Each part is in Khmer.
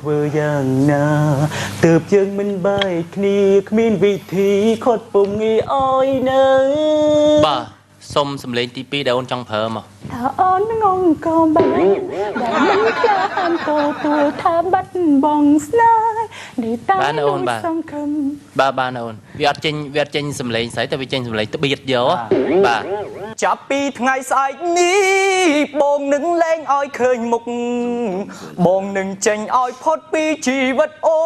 ធ្វើយ៉ាងណាទើបយើងមិនបែកគ្នាគ្មានវិធីខត់ពុំងាយអោយនៅបាទសុំសម្លេងទី2ដែលអូនចង់ប្រើមកថាអូនងងក៏បានដែលមិនខ្លាហានទទួលថាបាត់បងស្នេហ៍នេះតាសង្ឃឹមបាទអូនវាអត់ចេញសម្លេងស្អីតែវាចេញសម្លេងត្បៀតយកបាទចាប់ពីថ្ងៃស្អែកនេះបងនឹងលែងឲ្យឃើញមុខបងនឹងចេញឲ្យផុតពីជីវិតអូ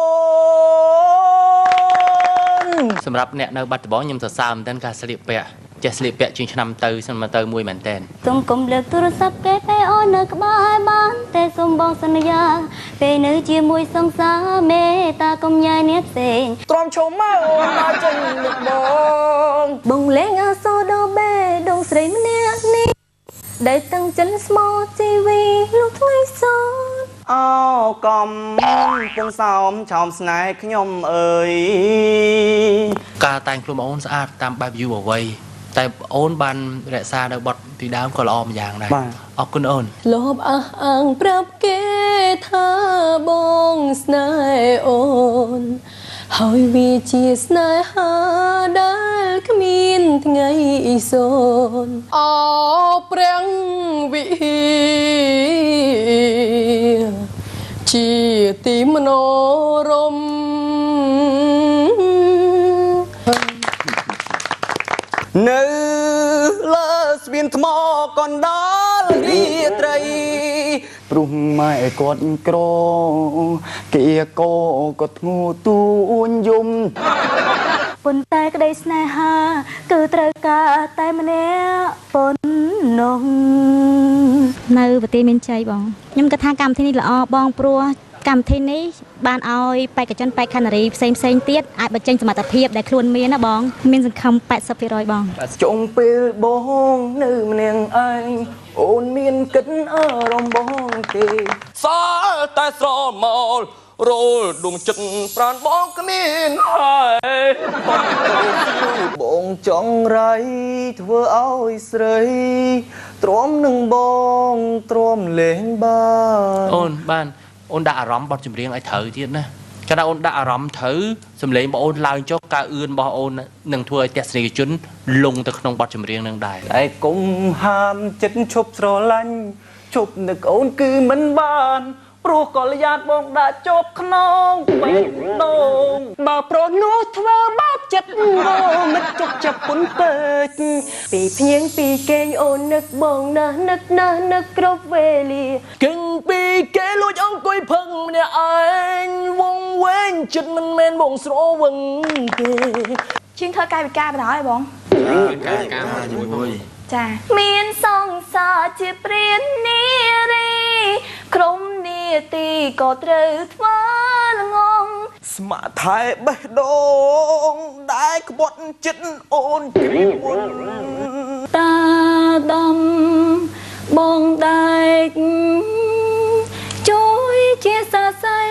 នសម្រាប់អ្នកនៅបាត់ដំបងខ្ញុំសរសើរមែនតើការស្លៀកពាក់ចេះស្លៀកពាក់ជាងឆ្នាំទៅមួយមែនតើសូមកុំលើកទូរស័ព្ទគេពេលអូននៅក្បែរបានតែសូមបងសន្យាពេលនៅជាមួយសង្សារមេតាកុំញ៉ាយនេះផ្សេងទ្រាំឈុំមកអូនមកចេញមុខបងលេងអសូដូបេដងស្រីម្នាក់នេះដែលតាំងចិនស្មោជីវីលោកថ្ងៃសោអូកំពងសោមឆោមស្នេហ៍ខ្ញុំអើយការតែងខ្លួនអូនស្អាតតាមបែបយុវវ័យតែអូនបានរក្សានៅបទពីដើមក៏ល្អម្យ៉ាងដែរអរគុណអូនលោបអះអាងប្រាប់គេថាបងស្នេហ៍អូនហើយវាជាស្នេហាដែលគ្មានថ្ងៃសូនអោប្រាំងវិជាទីមនោរម្យនៅលើស្ពានថ្មកណ្ដាលរាត្រីព្រោះម៉ែគាត់ក្រគៀកោក៏ធ្ងូទួញយំប៉ុន្តែក្តីស្នេហាគឺត្រូវការតែម្នាក់ប៉ុណ្ណោះនៅប្រទេសមានជ័យបងខ្ញុំគិតថាកម្មវិធីនេះល្អបងព្រោះកម្មវិធីនេះបានឲ្យបេក្ខជនបេក្ខនារីផ្សេងទៀតអាចបញ្ចេញសមត្ថភាពដែលខ្លួនមានណាបងមានសង្ឃឹម 80% បងចុងពេលបងនៅម្នាក់ឯងអូនមានគិតអារម្មណ៍បងទេសល់តែស្រមោលរលដួងចិត្តប្រានបងគ្មានហើយបងចង់រៃធ្វើឲ្យស្រីទ្រាំនឹងបងទ្រាំលេងបានអូនដាក់អារម្មណ៍បទចម្រៀងឲ្យត្រូវទៀតណាកាលណាអូនដាក់អារម្មណ៍ត្រូវសម្លេងបងអូនឡើងចុះការអឿនរបស់អូននឹងធ្វើឲ្យទស្សនិកជនលងទៅក្នុងបទចម្រៀងនឹងដែរតែគុំហាមចិត្តឈប់ស្រឡាញ់ឈប់នឹកអូនគឺមិនបានព្រោះកលយាតបងដាក់ជាប់ក្នុងបេះដូងបើប្រុសនោះធ្វើបោកចិត្តងមិត្តជប់ចាប់ពុនពេកពីភ្ញៀងពីគេងអូននឹកបងណាស់នឹកគ្រប់វេលាគឹងពីគេលួចអង្គុយផឹងម្នាក់ឯងវងវែងចិត្តមិនមែនបងស្រវឹងទេជាងធ្វើកាយវិការបណ្ដោយបងកាយវិការមកជាមួយចាមានសង្សារជាព្រាននារីក្រុមនាទីក៏ត្រូវធ្វើល្ងងស្ម័គ្រថែបេះដូងដែលក្បត់ចិត្តអូនពីមុនតាដំបងដែកជួយជាសាស័យ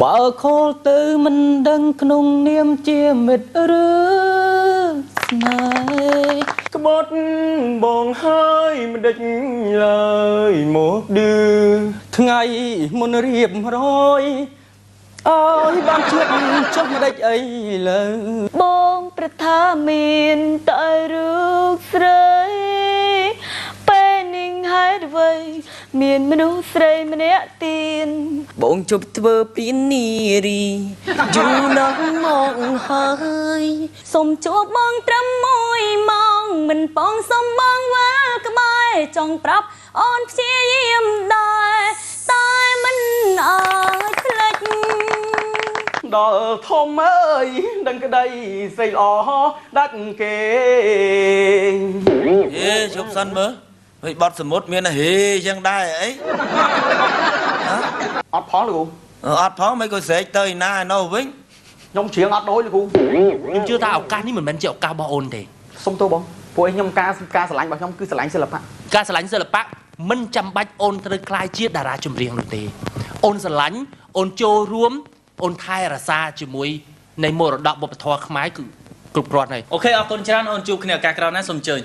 បើខលទៅមិនដឹងក្នុងនាមជាមិត្តឬស្នេហ៍ក្បត់បងហើយមិនដេចឡើយមកឌឺថ្ងៃមុនរៀបរយអើយបានជួបចុះមិនដេចអីលើបងប្រថាមានតែរូបស្រីពេលនឹងហេតុអ្វីមានមនុស្សស្រីម្នាក់ទៀតបងជប់ធ្វើពីនារីយូរណាស់មកហើយសុំជួបបងត្រឹម1 ម៉ោងមិនប៉ងសុំបងវាក្បែរចង់ប្រាប់អូនព្យាយាមដែរតែមិនអាចភ្លេចដល់ធំអើយដឹងក្តីស្អីល្អដាច់គេជប់សិនមើលវិញបត់សមុទ្រមានហេចឹងដែរអីអត់ផងលោកគ្រូអត់ផងមិនក៏ស្រែកទៅឯណាឯនោះវិញខ្ញុំច្រៀងអត់ដូចលោកគ្រូខ្ញុំជឿថាឱកាសនេះមិនមែនជាឱកាសរបស់អូនទេសុំទោសបងពួកខ្ញុំការស្រឡាញ់របស់ខ្ញុំគឺស្រឡាញ់សិល្បៈការស្រឡាញ់សិល្បៈមិនចាំបាច់អូនត្រូវក្លាយជាតារាចម្រៀងនោះទេអូនស្រឡាញ់អូនចូលរួមអូនថែរក្សាជាមួយនៃមរតកវប្បធម៌ខ្មែរគឺគ្រប់គ្រាន់ហើយអូខេអរគុណច្រើនអូនជួបគ្នាឱកាសក្រោយណាសូមអញ្ជើញ